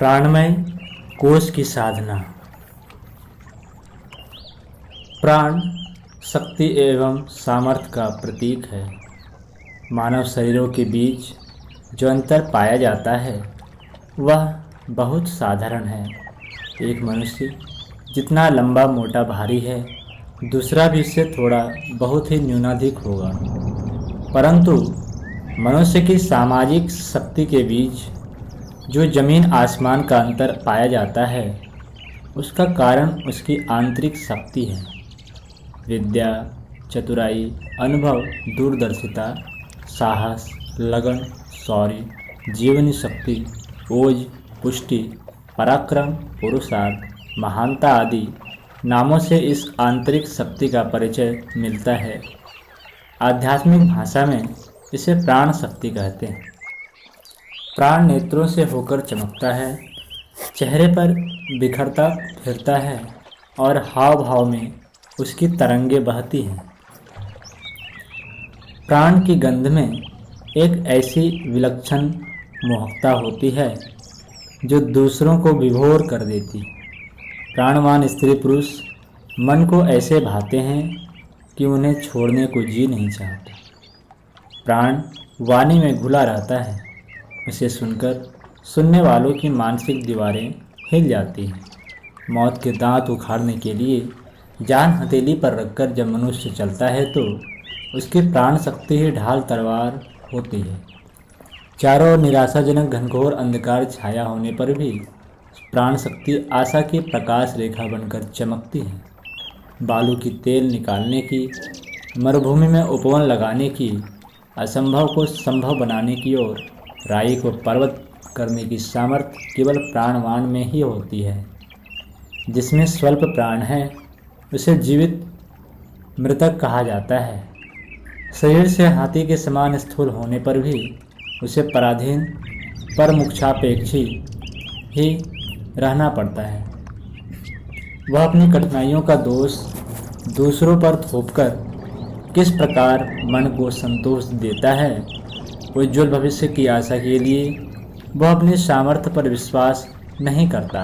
प्राणमय कोश की साधना। प्राण शक्ति एवं सामर्थ्य का प्रतीक है। मानव शरीरों के बीच जो अंतर पाया जाता है वह बहुत साधारण है। एक मनुष्य जितना लंबा मोटा भारी है, दूसरा भी इससे थोड़ा बहुत ही न्यूनाधिक होगा। परंतु मनुष्य की सामाजिक शक्ति के बीच जो जमीन आसमान का अंतर पाया जाता है, उसका कारण उसकी आंतरिक शक्ति है। विद्या, चतुराई, अनुभव, दूरदर्शिता, साहस, लगन, शौर्य, जीवनी शक्ति, ओज, पुष्टि, पराक्रम, पुरुषार्थ, महानता आदि नामों से इस आंतरिक शक्ति का परिचय मिलता है। आध्यात्मिक भाषा में इसे प्राण शक्ति कहते हैं। प्राण नेत्रों से होकर चमकता है, चेहरे पर बिखरता फिरता है और हाव भाव में उसकी तरंगे बहती हैं। प्राण की गंध में एक ऐसी विलक्षण मोहकता होती है जो दूसरों को विभोर कर देती। प्राणवान स्त्री पुरुष मन को ऐसे भाते हैं कि उन्हें छोड़ने को जी नहीं चाहता। प्राण वाणी में घुला रहता है, उसे सुनकर सुनने वालों की मानसिक दीवारें हिल जाती हैं। मौत के दांत उखाड़ने के लिए जान हथेली पर रखकर जब मनुष्य चलता है तो उसकी प्राण शक्ति ही ढाल तलवार होती है। चारों ओर निराशाजनक घनघोर अंधकार छाया होने पर भी प्राण शक्ति आशा की प्रकाश रेखा बनकर चमकती है। बालू की तेल निकालने की, मरुभूमि में उपवन लगाने की, असंभव को संभव बनाने की और राई को पर्वत करने की सामर्थ्य केवल प्राणवान में ही होती है। जिसमें स्वल्प प्राण है उसे जीवित मृतक कहा जाता है। शरीर से हाथी के समान स्थूल होने पर भी उसे पराधीन परमुक्षापेक्षी ही रहना पड़ता है। वह अपनी कठिनाइयों का दोष दूसरों पर थोपकर किस प्रकार मन को संतोष देता है। उज्ज्वल भविष्य की आशा के लिए वह अपने सामर्थ्य पर विश्वास नहीं करता।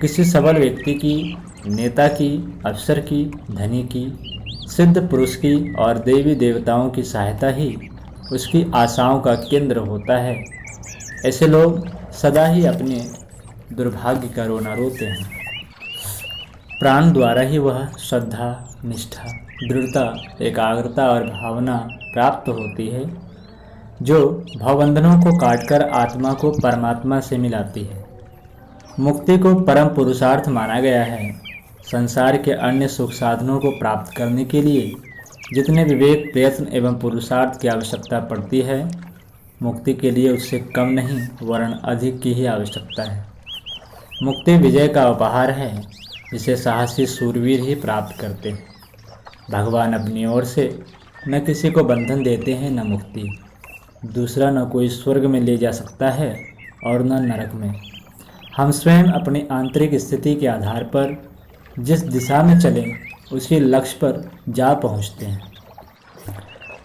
किसी सबल व्यक्ति की, नेता की, अफसर की, धनी की, सिद्ध पुरुष की और देवी देवताओं की सहायता ही उसकी आशाओं का केंद्र होता है। ऐसे लोग सदा ही अपने दुर्भाग्य का रोना रोते हैं। प्राण द्वारा ही वह श्रद्धा, निष्ठा, दृढ़ता, एकाग्रता और भावना प्राप्त होती है जो भवबंधनों को काटकर आत्मा को परमात्मा से मिलाती है। मुक्ति को परम पुरुषार्थ माना गया है। संसार के अन्य सुख साधनों को प्राप्त करने के लिए जितने विवेक, प्रयत्न एवं पुरुषार्थ की आवश्यकता पड़ती है, मुक्ति के लिए उससे कम नहीं वरन अधिक की ही आवश्यकता है। मुक्ति विजय का उपहार है जिसे साहसी सूरवीर ही प्राप्त करते हैं। भगवान अपनी ओर से न किसी को बंधन देते हैं न मुक्ति। दूसरा न कोई स्वर्ग में ले जा सकता है और न नरक में। हम स्वयं अपनी आंतरिक स्थिति के आधार पर जिस दिशा में चलें उसी लक्ष्य पर जा पहुँचते हैं।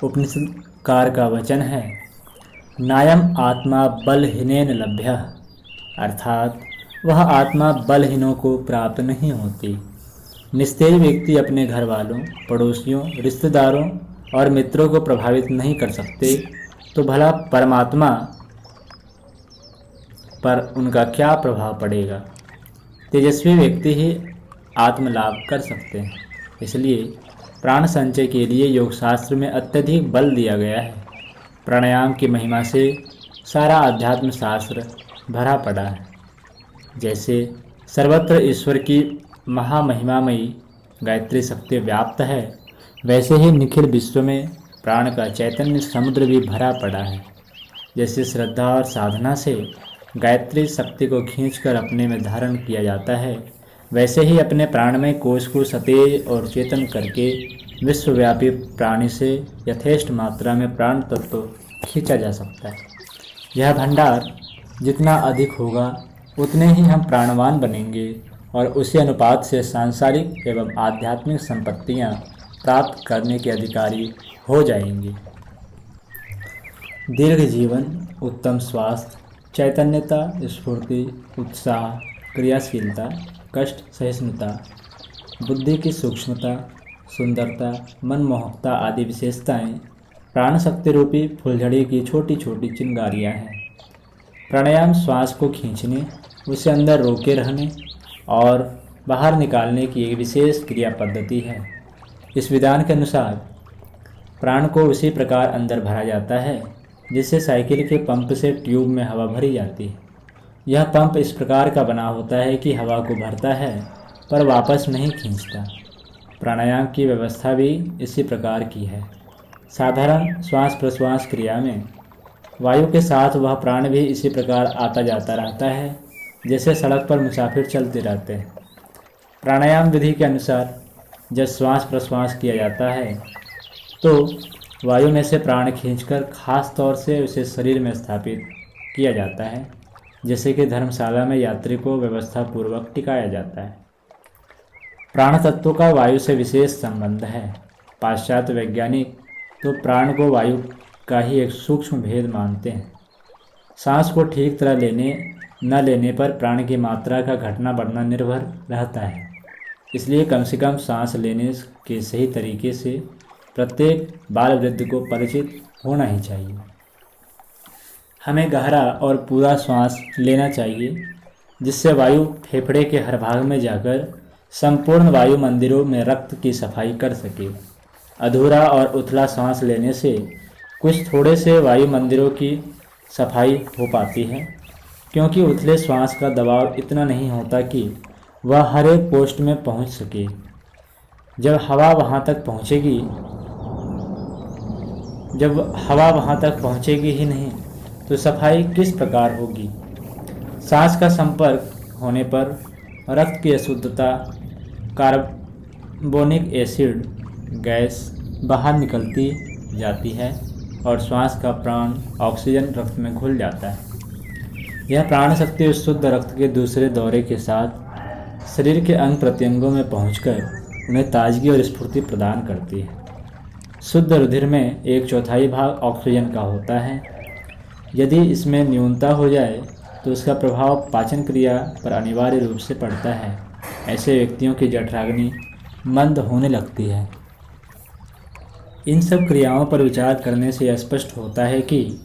उपनिषदकार का वचन है, नायम आत्मा बलहीनेन लभ्यः, अर्थात वह आत्मा बलहीनों को प्राप्त नहीं होती। निस्तेज व्यक्ति अपने घर वालों, पड़ोसियों, रिश्तेदारों और मित्रों को प्रभावित नहीं कर सकते तो भला परमात्मा पर उनका क्या प्रभाव पड़ेगा। तेजस्वी व्यक्ति ही आत्मलाभ कर सकते हैं। इसलिए प्राण संचय के लिए योग शास्त्र में अत्यधिक बल दिया गया है। प्राणायाम की महिमा से सारा अध्यात्म शास्त्र भरा पड़ा है। जैसे सर्वत्र ईश्वर की महामहिमामयी गायत्री शक्ति व्याप्त है, वैसे ही निखिल विश्व में प्राण का चैतन्य समुद्र भी भरा पड़ा है। जैसे श्रद्धा और साधना से गायत्री शक्ति को खींचकर अपने में धारण किया जाता है, वैसे ही अपने प्राणमय कोश को सतेज और चेतन करके विश्वव्यापी प्राणी से यथेष्ट मात्रा में प्राण तत्व खींचा जा सकता है। यह भंडार जितना अधिक होगा उतने ही हम प्राणवान बनेंगे और उसी अनुपात से सांसारिक एवं आध्यात्मिक संपत्तियां प्राप्त करने के अधिकारी हो जाएंगे। दीर्घ जीवन, उत्तम स्वास्थ्य, चैतन्यता, स्फूर्ति, उत्साह, क्रियाशीलता, कष्ट सहिष्णुता, बुद्धि की सूक्ष्मता, सुंदरता, मनमोहकता आदि विशेषताएं प्राण शक्ति रूपी फुलझड़ी की छोटी छोटी चिंगारियां हैं। प्राणायाम श्वास को खींचने, उसे अंदर रोके रहने और बाहर निकालने की एक विशेष क्रिया पद्धति है। इस विधान के अनुसार प्राण को उसी प्रकार अंदर भरा जाता है जिससे साइकिल के पंप से ट्यूब में हवा भरी जाती है। यह पंप इस प्रकार का बना होता है कि हवा को भरता है पर वापस नहीं खींचता। प्राणायाम की व्यवस्था भी इसी प्रकार की है। साधारण श्वास प्रश्वास क्रिया में वायु के साथ वह प्राण भी इसी प्रकार आता जाता रहता है जैसे सड़क पर मुसाफिर चलते रहते हैं। प्राणायाम विधि के अनुसार जब श्वास प्रश्वास किया जाता है तो वायु में से प्राण खींचकर खास तौर से उसे शरीर में स्थापित किया जाता है, जैसे कि धर्मशाला में यात्री को व्यवस्था पूर्वक टिकाया जाता है। प्राण तत्व का वायु से विशेष संबंध है। पाश्चात्य वैज्ञानिक तो प्राण को वायु का ही एक सूक्ष्म भेद मानते हैं। सांस को ठीक तरह लेने न लेने पर प्राण की मात्रा का घटना बढ़ना निर्भर रहता है। इसलिए कम से कम सांस लेने के सही तरीके से प्रत्येक बाल वृद्ध को परिचित होना ही चाहिए। हमें गहरा और पूरा श्वास लेना चाहिए जिससे वायु फेफड़े के हर भाग में जाकर संपूर्ण वायु मंदिरों में रक्त की सफाई कर सके। अधूरा और उथला सांस लेने से कुछ थोड़े से वायु मंदिरों की सफाई हो पाती है, क्योंकि उथले श्वास का दबाव इतना नहीं होता कि वह हर एक पोस्ट में पहुंच सके। जब हवा वहां तक पहुंचेगी ही नहीं तो सफाई किस प्रकार होगी। सांस का संपर्क होने पर रक्त की अशुद्धता, कार्बोनिक एसिड गैस बाहर निकलती जाती है और श्वास का प्राण ऑक्सीजन रक्त में घुल जाता है। यह प्राण शक्ति उस शुद्ध रक्त के दूसरे दौरे के साथ शरीर के अंग प्रत्यंगों में पहुंचकर उन्हें ताजगी और स्फूर्ति प्रदान करती है। शुद्ध रुधिर में 1/4 भाग ऑक्सीजन का होता है। यदि इसमें न्यूनता हो जाए तो उसका प्रभाव पाचन क्रिया पर अनिवार्य रूप से पड़ता है। ऐसे व्यक्तियों की जठराग्नि मंद होने लगती है। इन सब क्रियाओं पर विचार करने से यह स्पष्ट होता है कि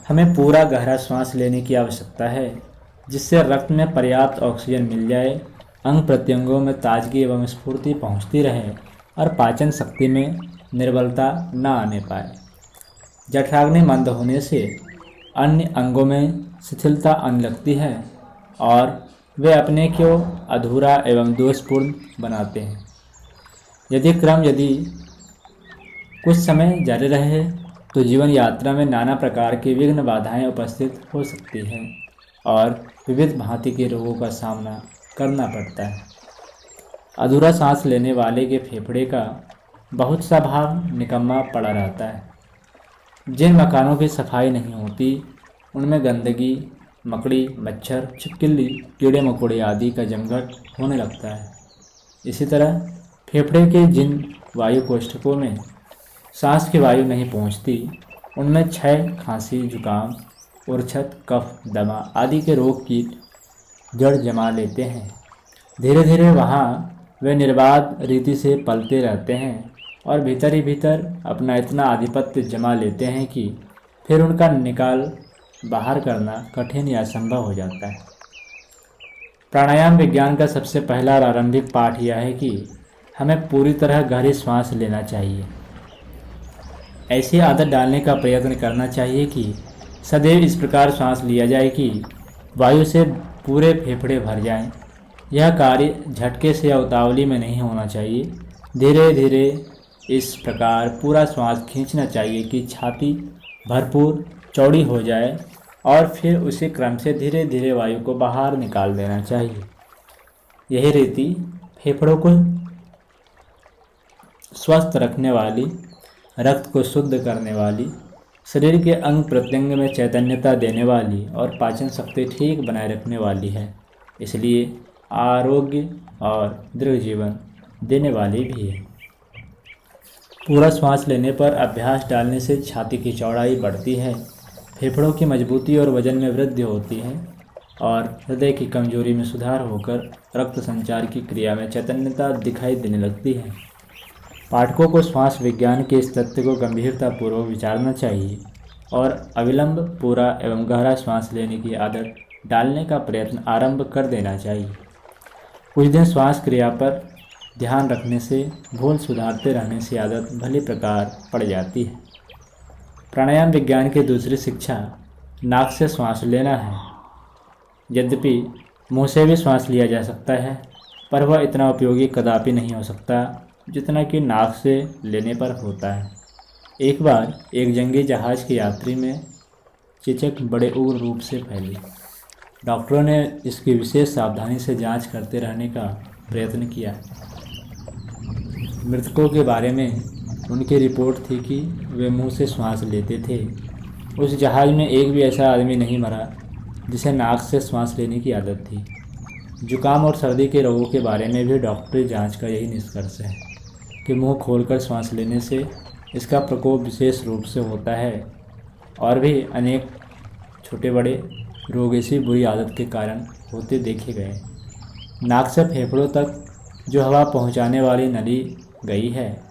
हमें पूरा गहरा श्वास लेने की आवश्यकता है जिससे रक्त में पर्याप्त ऑक्सीजन मिल जाए, अंग प्रत्यंगों में ताजगी एवं स्फूर्ति पहुंचती रहे और पाचन शक्ति में निर्बलता न आने पाए। जठराग्नि मंद होने से अन्य अंगों में शिथिलता आने लगती है और वे अपने को अधूरा एवं दोषपूर्ण बनाते हैं। यदि कुछ समय जारी रहे तो जीवन यात्रा में नाना प्रकार की विघ्न बाधाएं उपस्थित हो सकती हैं और विविध भांति के रोगों का सामना करना पड़ता है। अधूरा सांस लेने वाले के फेफड़े का बहुत सा भाग निकम्मा पड़ा रहता है। जिन मकानों की सफाई नहीं होती उनमें गंदगी, मकड़ी, मच्छर, छिपकली, कीड़े मकोड़े आदि का जमघट होने लगता है। इसी तरह फेफड़े के जिन वायु कोष्ठकों में सांस की वायु नहीं पहुंचती उनमें क्षय, खांसी, जुकाम, उर्छत, कफ, दमा आदि के रोग कीट जड़ जमा लेते हैं। धीरे धीरे वहाँ वे निर्बाध रीति से पलते रहते हैं और भीतर ही भीतर अपना इतना आधिपत्य जमा लेते हैं कि फिर उनका निकाल बाहर करना कठिन या असंभव हो जाता है। प्राणायाम विज्ञान का सबसे पहला और आरंभिक पाठ यह है कि हमें पूरी तरह गहरी सांस लेना चाहिए। ऐसी आदत डालने का प्रयत्न करना चाहिए कि सदैव इस प्रकार सांस लिया जाए कि वायु से पूरे फेफड़े भर जाएं। यह कार्य झटके से या उतावली में नहीं होना चाहिए। धीरे धीरे इस प्रकार पूरा श्वास खींचना चाहिए कि छाती भरपूर चौड़ी हो जाए और फिर उसी क्रम से धीरे धीरे वायु को बाहर निकाल देना चाहिए। यही रीति फेफड़ों को स्वस्थ रखने वाली, रक्त को शुद्ध करने वाली, शरीर के अंग प्रत्यंग में चैतन्यता देने वाली और पाचन शक्ति ठीक बनाए रखने वाली है। इसलिए आरोग्य और दृढ़ जीवन देने वाली भी है। पूरा श्वास लेने पर अभ्यास डालने से छाती की चौड़ाई बढ़ती है फेफड़ों की मजबूती और वजन में वृद्धि होती है और हृदय की कमजोरी में सुधार होकर रक्त संचार की क्रिया में चैतन्यता दिखाई देने लगती है। पाठकों को श्वास विज्ञान के इस तथ्य को गंभीरतापूर्वक विचारना चाहिए और अविलंब पूरा एवं गहरा श्वास लेने की आदत डालने का प्रयत्न आरंभ कर देना चाहिए। कुछ दिन श्वास क्रिया पर ध्यान रखने से, भूल सुधारते रहने से आदत भली प्रकार पड़ जाती है। प्राणायाम विज्ञान की दूसरी शिक्षा नाक से श्वास लेना है। यद्यपि मुंह से भी श्वास लिया जा सकता है, पर वह इतना उपयोगी कदापि नहीं हो सकता जितना कि नाक से लेने पर होता है। एक बार एक जंगी जहाज के यात्री में चेचक बड़े उग्र रूप से फैली। डॉक्टरों ने इसकी विशेष सावधानी से जांच करते रहने का प्रयत्न किया। मृतकों के बारे में उनकी रिपोर्ट थी कि वे मुंह से श्वास लेते थे। उस जहाज में एक भी ऐसा आदमी नहीं मरा जिसे नाक से श्वास लेने की आदत थी। जुकाम और सर्दी के रोगों के बारे में भी डॉक्टरी जांच का यही निष्कर्ष है कि मुंह खोलकर श्वास लेने से इसका प्रकोप विशेष रूप से होता है और भी अनेक छोटे बड़े रोग इसी बुरी आदत के कारण होते देखे गए। नाक से फेफड़ों तक जो हवा पहुंचाने वाली नली गई है,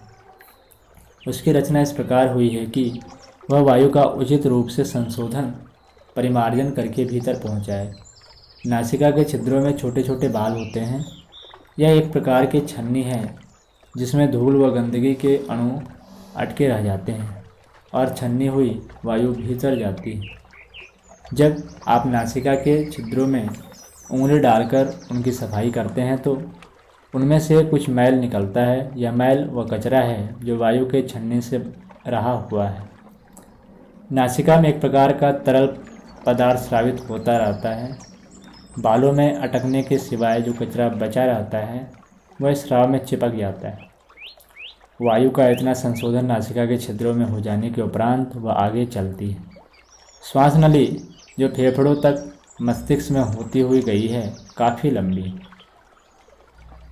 उसकी रचना इस प्रकार हुई है कि वह वायु का उचित रूप से संशोधन परिमार्जन करके भीतर पहुंचाए। नासिका के छिद्रों में छोटे छोटे बाल होते हैं। यह एक प्रकार की छन्नी है जिसमें धूल व गंदगी के अणु अटके रह जाते हैं और छन्नी हुई वायु भीतर जाती है। जब आप नासिका के छिद्रों में उंगली डालकर उनकी सफाई करते हैं तो उनमें से कुछ मैल निकलता है। यह मैल व कचरा है जो वायु के छन्नी से रहा हुआ है। नासिका में एक प्रकार का तरल पदार्थ स्रावित होता रहता है। बालों में अटकने के सिवाय जो कचरा बचा रहता है वह स्राव में चिपक जाता है। वायु का इतना संशोधन नासिका के छिद्रों में हो जाने के उपरांत वह आगे चलती है। श्वास नली जो फेफड़ों तक मस्तिष्क में होती हुई गई है काफ़ी लंबी।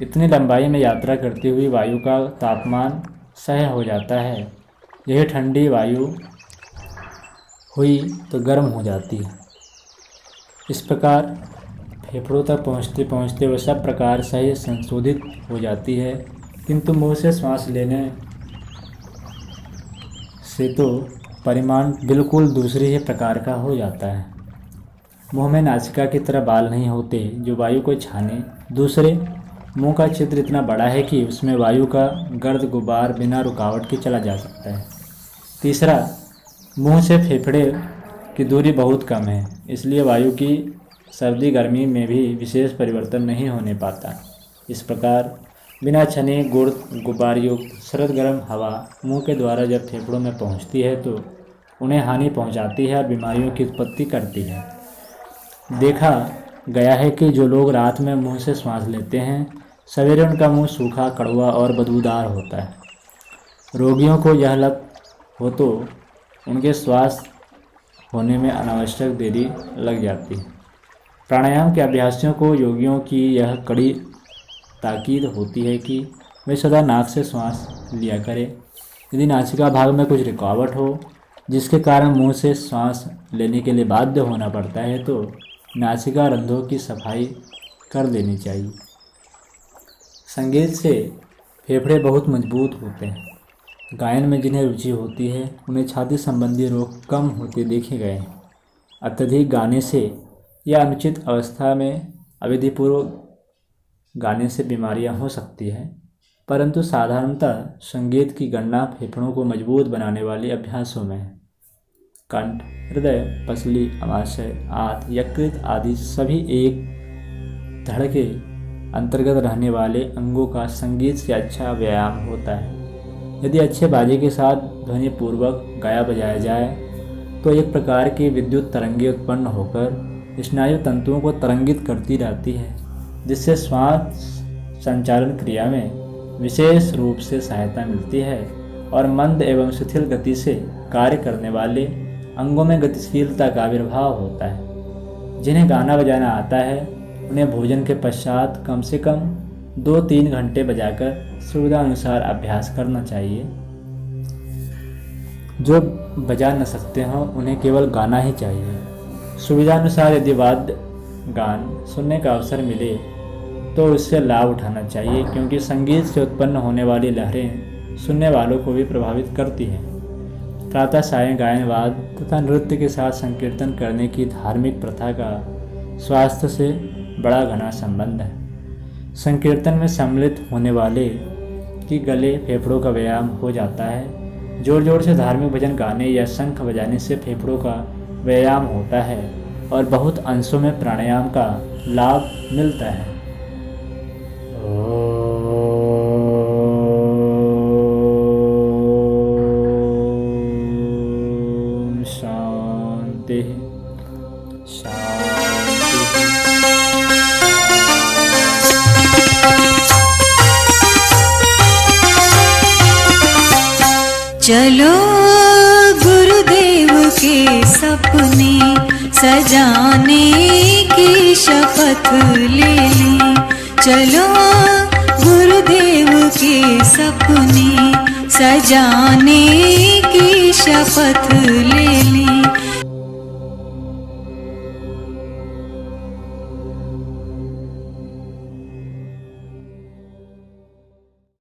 इतनी लंबाई में यात्रा करती हुई वायु का तापमान सह्य हो जाता है। यह ठंडी वायु हुई तो गर्म हो जाती है। इस प्रकार फेफड़ों तक पहुँचते पहुँचते वह सब प्रकार सही संशोधित हो जाती है, किंतु मुंह से श्वास लेने से तो परिमाण बिल्कुल दूसरी ही प्रकार का हो जाता है। मुंह में नासिका की तरह बाल नहीं होते जो वायु को छाने। दूसरे, मुंह का छिद्र इतना बड़ा है कि उसमें वायु का गर्द गुबार बिना रुकावट के चला जा सकता है। तीसरा, मुंह से फेफड़े की दूरी बहुत कम है, इसलिए वायु की सर्दी गर्मी में भी विशेष परिवर्तन नहीं होने पाता। इस प्रकार बिना छने गुब्बार युक्त शरद गर्म हवा मुंह के द्वारा जब फेफड़ों में पहुंचती है तो उन्हें हानि पहुंचाती है और बीमारियों की उत्पत्ति करती है। देखा गया है कि जो लोग रात में मुंह से श्वास लेते हैं, सवेरे उनका मुंह सूखा, कड़वा और बदबूदार होता है। रोगियों को यह लत हो तो उनके श्वास होने में अनावश्यक देरी लग जाती है। प्राणायाम के अभ्यासियों को योगियों की यह कड़ी ताकीद होती है कि वे सदा नाक से श्वास लिया करें। यदि नासिका भाग में कुछ रुकावट हो जिसके कारण मुंह से श्वास लेने के लिए बाध्य होना पड़ता है तो नासिका रंध्रों की सफाई कर लेनी चाहिए। संगीत से फेफड़े बहुत मजबूत होते हैं। गायन में जिन्हें रुचि होती है उन्हें छाती संबंधी रोग कम होते देखे गए हैं। अत्यधिक गाने से या अनुचित अवस्था में अविधिपूर्वक गाने से बीमारियां हो सकती हैं, परंतु साधारणतः संगीत की गणना फेफड़ों को मजबूत बनाने वाले अभ्यासों में है। कंठ, हृदय, पसली, अमाशय, आंत, यकृत आदि सभी एक धड़ के अंतर्गत रहने वाले अंगों का संगीत से अच्छा व्यायाम होता है। यदि अच्छे बाजे के साथ ध्वनिपूर्वक गाया बजाया जाए तो एक प्रकार की विद्युत तरंगें उत्पन्न होकर स्नायु तंतुओं को तरंगित करती रहती है, जिससे श्वास संचालन क्रिया में विशेष रूप से सहायता मिलती है और मंद एवं शिथिल गति से कार्य करने वाले अंगों में गतिशीलता का आविर्भाव होता है। जिन्हें गाना बजाना आता है उन्हें भोजन के पश्चात कम से कम 2-3 घंटे बजाकर सुविधा अनुसार अभ्यास करना चाहिए। जो बजा न सकते हों उन्हें केवल गाना ही चाहिए। सुविधानुसार यदि वाद्य गान सुनने का अवसर मिले तो उससे लाभ उठाना चाहिए, क्योंकि संगीत से उत्पन्न होने वाली लहरें सुनने वालों को भी प्रभावित करती हैं। प्रातः सायं गायन वाद्य तथा नृत्य के साथ संकीर्तन करने की धार्मिक प्रथा का स्वास्थ्य से बड़ा घना संबंध है। संकीर्तन में सम्मिलित होने वाले की गले फेफड़ों का व्यायाम हो जाता है। जोर जोर से धार्मिक भजन गाने या शंख बजाने से फेफड़ों का व्यायाम होता है और बहुत अंशों में प्राणायाम का लाभ मिलता है। ओम शांति शांति। चलो गुरुदेव के सपने सजाने की शपथ ले लें। चलो गुरुदेव के सपने सजाने की शपथ ले लें।